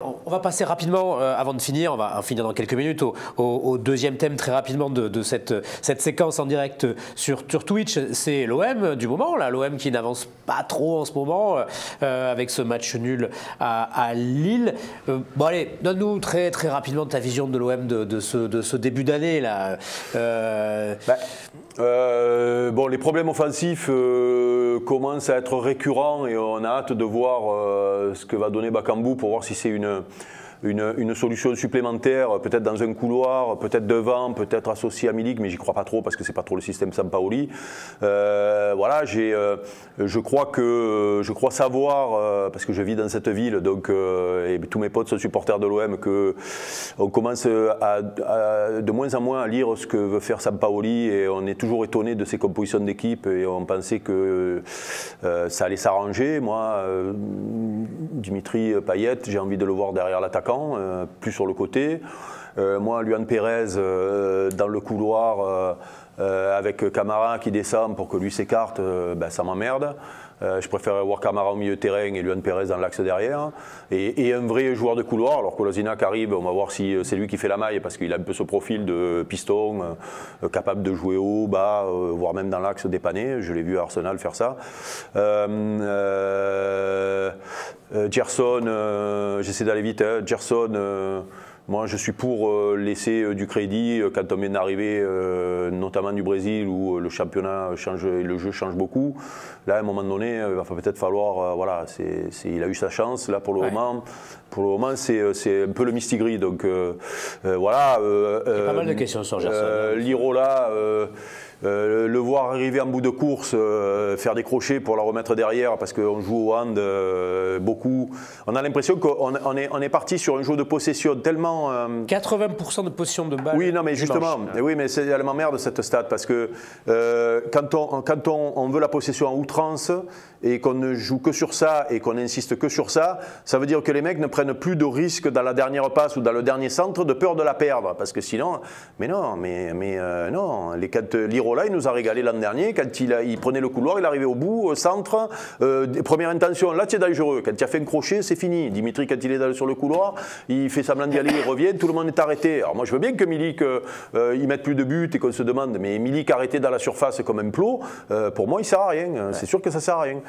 On va passer rapidement, avant de finir, on va finir dans quelques minutes, au deuxième thème très rapidement de cette séquence en direct sur Twitch. C'est l'OM du moment, l'OM qui n'avance pas trop en ce moment, avec ce match nul à Lille. Bon allez, donne-nous très rapidement ta vision de l'OM de ce début d'année. Bon, les problèmes offensifs commencent à être récurrents et on a hâte de voir ce que va donner Bakambu pour voir si c'est une solution supplémentaire, peut-être dans un couloir, peut-être devant, peut-être associé à Milik, mais j'y crois pas trop parce que c'est pas trop le système Sampaoli. Voilà, je crois savoir, parce que je vis dans cette ville, donc et tous mes potes sont supporters de l'OM, que on commence de moins en moins à lire ce que veut faire Sampaoli et on est toujours étonné de ses compositions d'équipe et on pensait que ça allait s'arranger. Moi, Dimitri Payet, j'ai envie de le voir derrière l'attaquant, plus sur le côté. Moi, Luan Pérez dans le couloir avec Camara qui descend pour que lui s'écarte, ça m'emmerde. Je préfère voir Camara au milieu de terrain et Luan Pérez dans l'axe derrière. Et un vrai joueur de couloir, alors que Kolasinac arrive, on va voir si c'est lui qui fait la maille parce qu'il a un peu ce profil de piston, capable de jouer haut, bas, voire même dans l'axe dépanné. Je l'ai vu à Arsenal faire ça. Gerson, j'essaie d'aller vite, hein. Gerson, moi je suis pour laisser du crédit quand on vient d'arriver, notamment du Brésil où le championnat change et le jeu change beaucoup. Là à un moment donné, il va peut-être falloir, voilà, il a eu sa chance. Là pour le moment c'est un peu le mistigris. Donc voilà. Il y a pas mal de questions sur Gerson. Lirola. Le voir arriver en bout de course, faire des crochets pour la remettre derrière parce qu'on joue au hand beaucoup. On a l'impression qu'on est parti sur un jeu de possession tellement… 80% de possession de balle. Oui, non, mais justement, oui, mais elle m'emmerde cette stat parce que quand on veut la possession en outrance et qu'on ne joue que sur ça et qu'on n'insiste que sur ça, ça veut dire que les mecs ne prennent plus de risques dans la dernière passe ou dans le dernier centre de peur de la perdre parce que sinon, non, quand Lirola, il nous a régalé l'an dernier, quand il prenait le couloir, il arrivait au bout, au centre, première intention, là c'est dangereux, quand il a fait un crochet, c'est fini. Dimitri, quand il est sur le couloir, il fait semblant d'y aller, il revient, tout le monde est arrêté. Alors moi je veux bien que Milik il mette plus de buts et qu'on se demande, mais Milik arrêté dans la surface comme un plot, pour moi il sert à rien, c'est sûr que ça sert à rien.